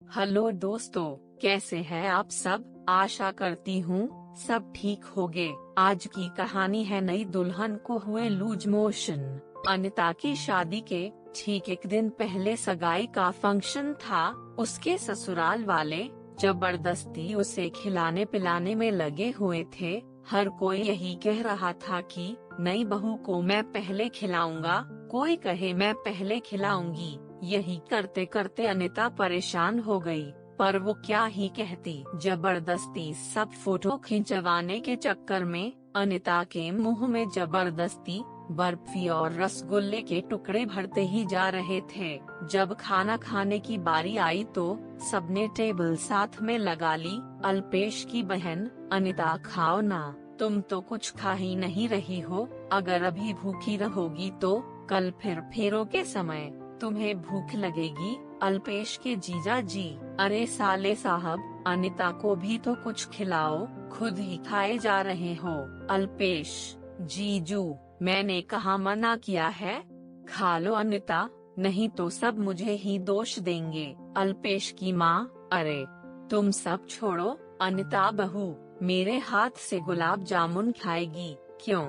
Hello दोस्तों, कैसे हैं आप सब। आशा करती हूँ सब ठीक होंगे। आज की कहानी है नई दुल्हन को हुए लूज मोशन। अनिता की शादी के ठीक एक दिन पहले सगाई का फंक्शन था। उसके ससुराल वाले जबरदस्ती उसे खिलाने पिलाने में लगे हुए थे। हर कोई यही कह रहा था कि नई बहू को मैं पहले खिलाऊंगा, कोई कहे मैं पहले खिलाऊंगी। यही करते करते अनिता परेशान हो गई, पर वो क्या ही कहती। जबरदस्ती सब फोटो खिंचवाने के चक्कर में अनिता के मुंह में जबरदस्ती बर्फी और रसगुल्ले के टुकड़े भरते ही जा रहे थे। जब खाना खाने की बारी आई तो सबने टेबल साथ में लगा ली। अल्पेश की बहन, अनिता खाओ ना, तुम तो कुछ खा ही नहीं रही हो। अगर अभी भूखी रहोगी तो कल फिर फेरों के समय तुम्हें भूख लगेगी। अल्पेश के जीजा जी, अरे साले साहब, अनिता को भी तो कुछ खिलाओ, खुद ही खाए जा रहे हो। अल्पेश, जीजू, मैंने कहाँ मना किया है, खा लो अनिता, नहीं तो सब मुझे ही दोष देंगे। अल्पेश की माँ, अरे तुम सब छोड़ो, अनिता बहू मेरे हाथ से गुलाब जामुन खाएगी, क्यों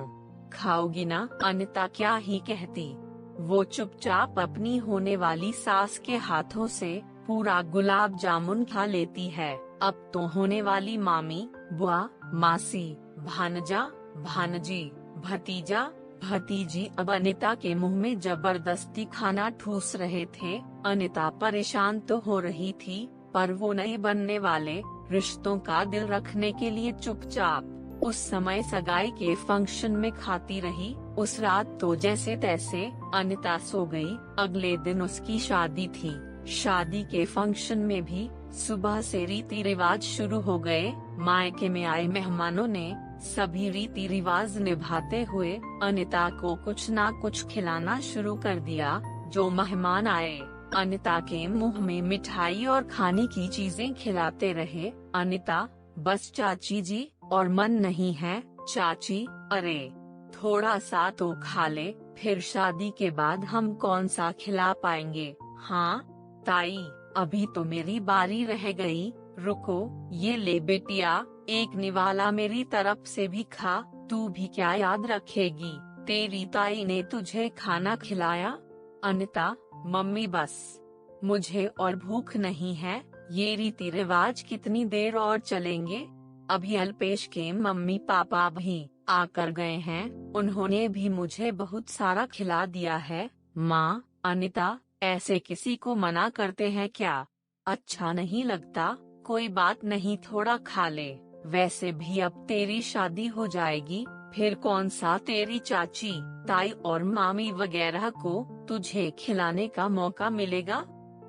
खाओगी ना। अनिता क्या ही कहती, वो चुपचाप अपनी होने वाली सास के हाथों से पूरा गुलाब जामुन खा लेती है। अब तो होने वाली मामी, बुआ, मासी, भांजा, भांजी, भतीजा, भतीजी अब अनिता के मुंह में जबरदस्ती खाना ठूस रहे थे। अनिता परेशान तो हो रही थी, पर वो नए बनने वाले रिश्तों का दिल रखने के लिए चुपचाप उस समय सगाई के फंक्शन में खाती रही। उस रात तो जैसे तैसे अनिता सो गई। अगले दिन उसकी शादी थी। शादी के फंक्शन में भी सुबह से रीति रिवाज शुरू हो गए। मायके में आए मेहमानों ने सभी रीति रिवाज निभाते हुए अनिता को कुछ ना कुछ खिलाना शुरू कर दिया। जो मेहमान आए अनिता के मुंह में मिठाई और खाने की चीजें खिलाते रहे। अनिता, बस चाची जी, और मन नहीं है चाची, अरे थोड़ा सा तो खा ले, फिर शादी के बाद हम कौन सा खिला पाएंगे। हाँ ताई, अभी तो मेरी बारी रह गई, रुको, ये ले बेटिया, एक निवाला मेरी तरफ से भी खा, तू भी क्या याद रखेगी, तेरी ताई ने तुझे खाना खिलाया। अनिता, मम्मी बस, मुझे और भूख नहीं है, ये रीति रिवाज कितनी देर और चलेंगे। अभी अल्पेश के मम्मी पापा भी आकर गए हैं, उन्होंने भी मुझे बहुत सारा खिला दिया है। माँ, अनिता, ऐसे किसी को मना करते हैं क्या, अच्छा नहीं लगता। कोई बात नहीं, थोड़ा खा ले, वैसे भी अब तेरी शादी हो जाएगी, फिर कौन सा तेरी चाची, ताई और मामी वगैरह को तुझे खिलाने का मौका मिलेगा।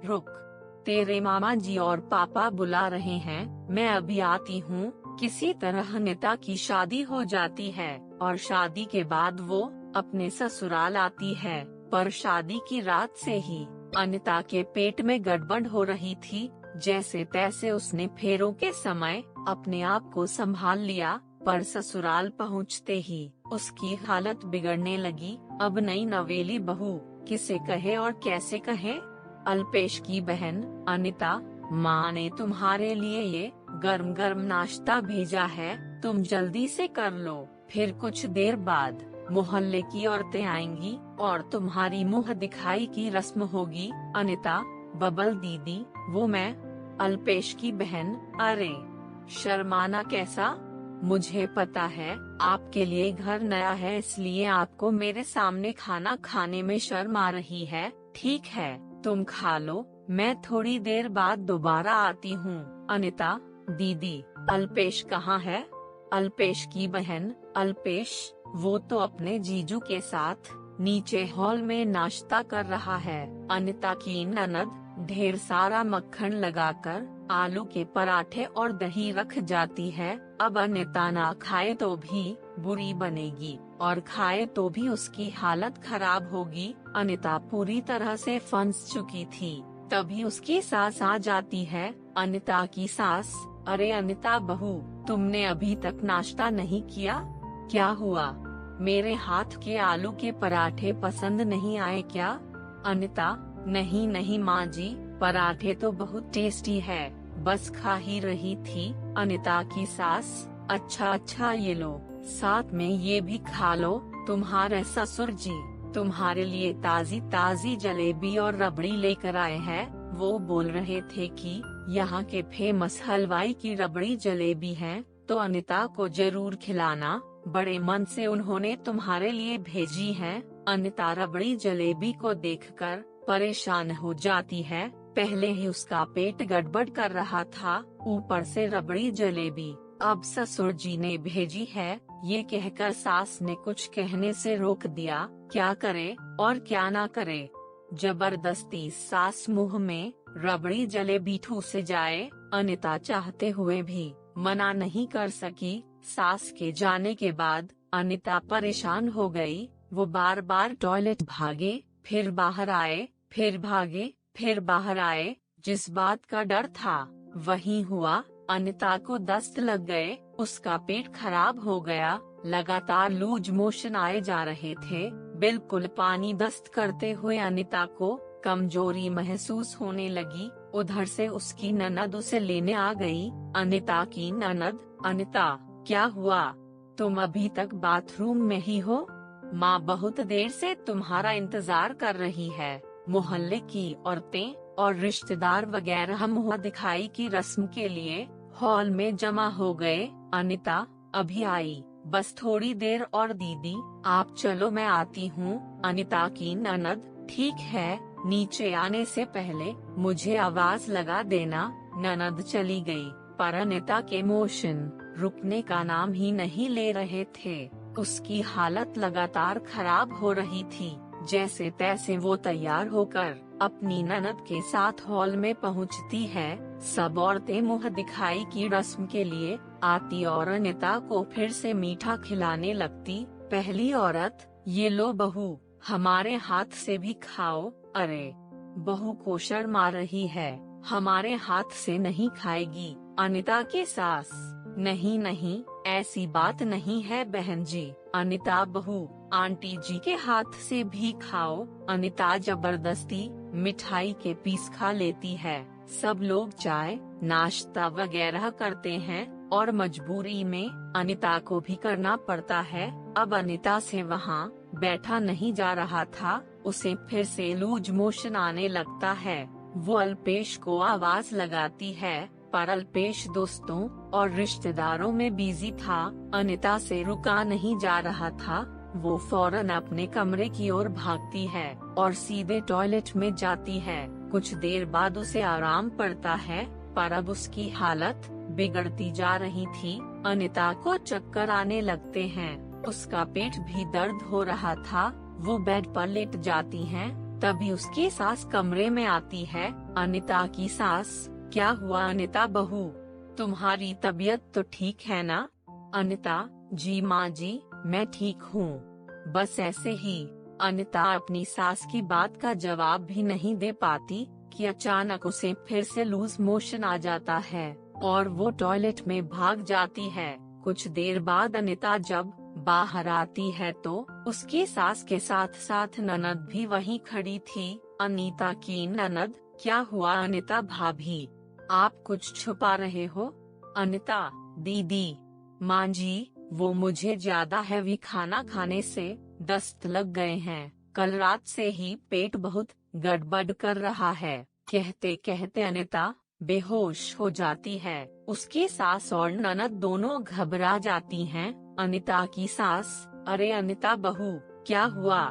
रुक, तेरे मामा जी और पापा बुला रहे हैं, मैं अभी आती हूँ। किसी तरह अनिता की शादी हो जाती है और शादी के बाद वो अपने ससुराल आती है। पर शादी की रात से ही अनिता के पेट में गड़बड़ हो रही थी। जैसे तैसे उसने फेरों के समय अपने आप को संभाल लिया, पर ससुराल पहुँचते ही उसकी हालत बिगड़ने लगी। अब नई नवेली बहू किसे कहे और कैसे कहे। अल्पेश की बहन, अनिता, माँ ने तुम्हारे लिए ये गर्म गर्म नाश्ता भेजा है, तुम जल्दी से कर लो, फिर कुछ देर बाद मोहल्ले की औरतें आएंगी और तुम्हारी मुंह दिखाई की रस्म होगी। अनिता, बबल दीदी, वो मैं। अल्पेश की बहन, अरे शर्माना कैसा, मुझे पता है आपके लिए घर नया है, इसलिए आपको मेरे सामने खाना खाने में शर्म आ रही है। ठीक है, तुम खा लो, मैं थोड़ी देर बाद दोबारा आती हूँ। अनिता, दीदी, अल्पेश कहाँ है। अल्पेश की बहन, अल्पेश, वो तो अपने जीजू के साथ नीचे हॉल में नाश्ता कर रहा है। अनिता की ननद ढेर सारा मक्खन लगाकर आलू के पराठे और दही रख जाती है। अब अनिता ना खाए तो भी बुरी बनेगी और खाए तो भी उसकी हालत खराब होगी। अनिता पूरी तरह से फंस चुकी थी। तभी उसकी सास आ जाती है। अनिता की सास, अरे अनिता बहू, तुमने अभी तक नाश्ता नहीं किया, क्या हुआ, मेरे हाथ के आलू के पराठे पसंद नहीं आए क्या। अनिता, नहीं नहीं माँ जी, पराठे तो बहुत टेस्टी है, बस खा ही रही थी। अनिता की सास, अच्छा ये लो, साथ में ये भी खा लो। तुम्हारे ससुर जी तुम्हारे लिए ताजी ताजी जलेबी और रबड़ी लेकर आए हैं। वो बोल रहे थे कि यहाँ के फेमस हलवाई की रबड़ी जलेबी है, तो अनिता को जरूर खिलाना। बड़े मन से उन्होंने तुम्हारे लिए भेजी है। अनिता रबड़ी जलेबी को देखकर परेशान हो जाती है। पहले ही उसका पेट गड़बड़ कर रहा था, ऊपर से रबड़ी जलेबी अब ससुर जी ने भेजी है। ये कहकर सास ने कुछ कहने से रोक दिया। क्या करे और क्या ना करे, जबरदस्ती सास मुंह में रबड़ी जलेबी ठूस जाए। अनिता चाहते हुए भी मना नहीं कर सकी। सास के जाने के बाद अनिता परेशान हो गई। वो बार बार टॉयलेट भागे, फिर बाहर आए, फिर भागे, फिर बाहर आए। जिस बात का डर था वही हुआ। अनिता को दस्त लग गए, उसका पेट खराब हो गया, लगातार लूज मोशन आए जा रहे थे। बिल्कुल पानी दस्त करते हुए अनिता को कमजोरी महसूस होने लगी। उधर से उसकी ननद उसे लेने आ गई। अनिता की ननद, अनिता क्या हुआ, तुम अभी तक बाथरूम में ही हो? माँ बहुत देर से तुम्हारा इंतजार कर रही है। मोहल्ले की औरतें और रिश्तेदार वगैरह मुँह दिखाई की रस्म के लिए हॉल में जमा हो गए। अनिता अभी आई, बस थोड़ी देर और दीदी, आप चलो मैं आती हूँ। अनिता की ननद, ठीक है, नीचे आने से पहले मुझे आवाज लगा देना। ननद चली गई, पर अनिता के मोशन रुकने का नाम ही नहीं ले रहे थे। उसकी हालत लगातार खराब हो रही थी। जैसे तैसे वो तैयार होकर अपनी ननद के साथ हॉल में पहुंचती है। सब औरतें मुँह दिखाई की रस्म के लिए आती और अनिता को फिर से मीठा खिलाने लगती। पहली औरत, ये लो बहू, हमारे हाथ से भी खाओ। अरे बहू को शर्म आ रही है, हमारे हाथ से नहीं खाएगी। अनिता की सास, नहीं नहीं, ऐसी बात नहीं है बहन जी। अनिता बहू, आंटी जी के हाथ से भी खाओ। अनिता जबरदस्ती मिठाई के पीस खा लेती है। सब लोग चाय नाश्ता वगैरह करते हैं और मजबूरी में अनिता को भी करना पड़ता है। अब अनिता से वहाँ बैठा नहीं जा रहा था। उसे फिर से लूज मोशन आने लगता है। वो अल्पेश को आवाज लगाती है, पर अल्पेश दोस्तों और रिश्तेदारों में बिजी था। अनिता से रुका नहीं जा रहा था। वो फौरन अपने कमरे की ओर भागती है और सीधे टॉयलेट में जाती है। कुछ देर बाद उसे आराम पड़ता है, पर अब उसकी हालत बिगड़ती जा रही थी। अनिता को चक्कर आने लगते हैं, उसका पेट भी दर्द हो रहा था। वो बेड पर लेट जाती है, तभी उसकी सास कमरे में आती है। अनिता की सास, क्या हुआ अनिता बहू, तुम्हारी तबीयत तो ठीक है ना? अनिता, जी माँ जी, मैं ठीक हूँ, बस ऐसे ही। अनिता अपनी सास की बात का जवाब भी नहीं दे पाती कि अचानक उसे फिर से लूज मोशन आ जाता है और वो टॉयलेट में भाग जाती है। कुछ देर बाद अनिता जब बाहर आती है तो उसकी सास के साथ साथ ननद भी वहीं खड़ी थी। अनीता की ननद, क्या हुआ अनिता भाभी, आप कुछ छुपा रहे हो? अनिता, दीदी, माँ जी, वो मुझे ज्यादा हैवी खाना खाने से दस्त लग गए हैं। कल रात से ही पेट बहुत गड़बड़ कर रहा है। कहते कहते अनिता बेहोश हो जाती है। उसकी सास और ननद दोनों घबरा जाती हैं। अनिता की सास, अरे अनिता बहू, क्या हुआ?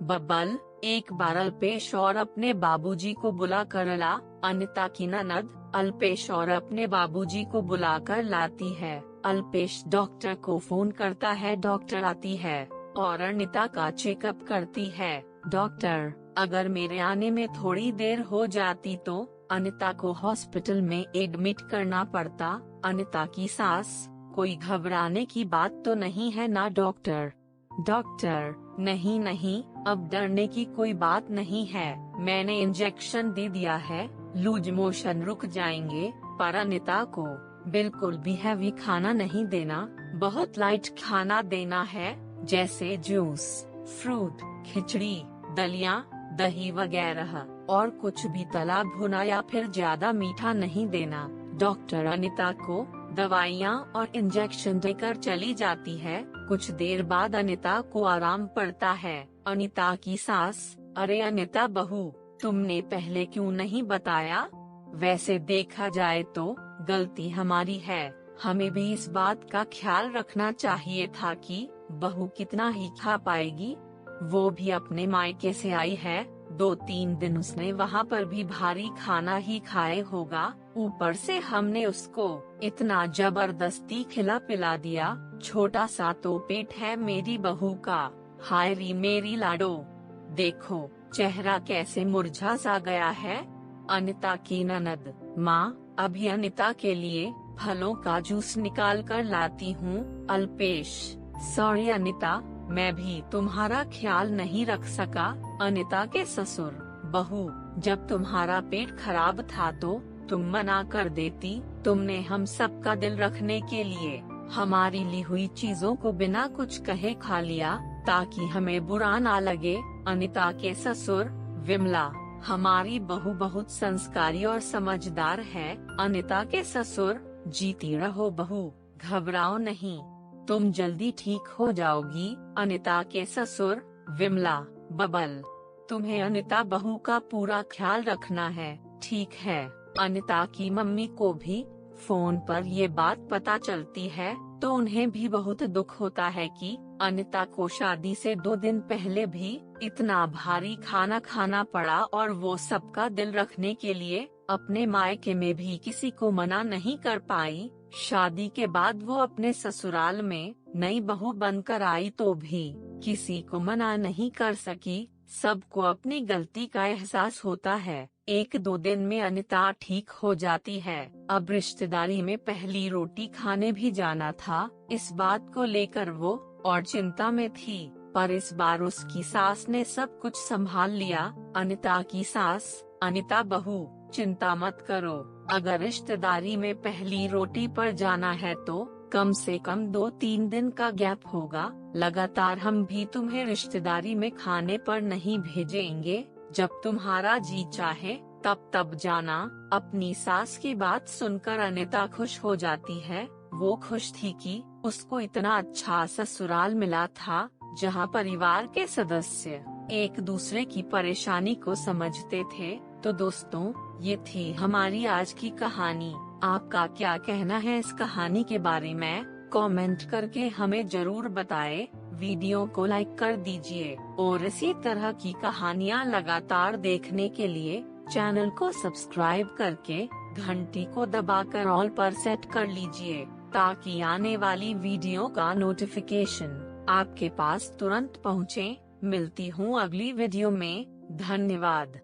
बब्बल, एक बार अल्पेश और अपने बाबूजी को बुला कर ला। अनिता की ननद अल्पेश और अपने बाबूजी को बुलाकर लाती है। अल्पेश डॉक्टर को फोन करता है, डॉक्टर आती है और अनिता का चेकअप करती है। डॉक्टर, अगर मेरे आने में थोड़ी देर हो जाती तो अनिता को हॉस्पिटल में एडमिट करना पड़ता। अनिता की सास, कोई घबराने की बात तो नहीं है ना डॉक्टर? डॉक्टर, नहीं नहीं, अब डरने की कोई बात नहीं है, मैंने इंजेक्शन दे दिया है, लूज मोशन रुक जाएंगे। पर अनिता को बिल्कुल भी हैवी खाना नहीं देना, बहुत लाइट खाना देना है, जैसे जूस, फ्रूट, खिचड़ी, दलिया, दही वगैरह। और कुछ भी तला भुना या फिर ज्यादा मीठा नहीं देना। डॉक्टर अनिता को दवाइयाँ और इंजेक्शन देकर चली जाती है। कुछ देर बाद अनिता को आराम पड़ता है। अनिता की सास, अरे अनिता बहू, तुमने पहले क्यों नहीं बताया? वैसे देखा जाए तो गलती हमारी है, हमें भी इस बात का ख्याल रखना चाहिए था कि बहू कितना ही खा पाएगी। वो भी अपने मायके से आई है, 2-3 दिन उसने वहाँ पर भी भारी खाना ही खाए होगा। ऊपर से हमने उसको इतना जबरदस्ती खिला पिला दिया। छोटा सा तो पेट है मेरी बहू का। हाय री मेरी लाडो, देखो चेहरा कैसे मुरझा सा गया है। अनिता की ननद, माँ अभी अनिता के लिए फलों का जूस निकाल कर लाती हूँ। अल्पेश, सॉरी अनिता, मैं भी तुम्हारा ख्याल नहीं रख सका। अनिता के ससुर, बहू जब तुम्हारा पेट खराब था तो तुम मना कर देती। तुमने हम सब का दिल रखने के लिए हमारी ली हुई चीजों को बिना कुछ कहे खा लिया ताकि हमें बुरा ना लगे। अनिता के ससुर, विमला, हमारी बहू बहुत संस्कारी और समझदार है। अनिता के ससुर, जीती रहो बहू, घबराओ नहीं, तुम जल्दी ठीक हो जाओगी। अनिता के ससुर, विमला, बबल, तुम्हें अनिता बहू का पूरा ख्याल रखना है, ठीक है। अनिता की मम्मी को भी फोन पर ये बात पता चलती है तो उन्हें भी बहुत दुख होता है कि अनिता को शादी से 2 दिन पहले भी इतना भारी खाना खाना पड़ा और वो सबका दिल रखने के लिए अपने मायके में भी किसी को मना नहीं कर पाई। शादी के बाद वो अपने ससुराल में नई बहू बनकर आई तो भी किसी को मना नहीं कर सकी। सबको अपनी गलती का एहसास होता है। 1-2 दिन में अनिता ठीक हो जाती है। अब रिश्तेदारी में पहली रोटी खाने भी जाना था। इस बात को लेकर वो और चिंता में थी, पर इस बार उसकी सास ने सब कुछ संभाल लिया। अनिता की सास, अनिता बहू चिंता मत करो, अगर रिश्तेदारी में पहली रोटी पर जाना है तो कम से कम 2-3 दिन का गैप होगा। लगातार हम भी तुम्हें रिश्तेदारी में खाने पर नहीं भेजेंगे। जब तुम्हारा जी चाहे तब जाना। अपनी सास की बात सुनकर अनिता खुश हो जाती है। वो खुश थी कि उसको इतना अच्छा ससुराल मिला था जहां परिवार के सदस्य एक दूसरे की परेशानी को समझते थे। तो दोस्तों, ये थी हमारी आज की कहानी। आपका क्या कहना है इस कहानी के बारे में? कमेंट करके हमें जरूर बताएं। वीडियो को लाइक कर दीजिए और इसी तरह की कहानियाँ लगातार देखने के लिए चैनल को सब्सक्राइब करके घंटी को दबाकर ऑल पर सेट कर लीजिए ताकि आने वाली वीडियो का नोटिफिकेशन आपके पास तुरंत पहुँचे। मिलती हूँ अगली वीडियो में। धन्यवाद।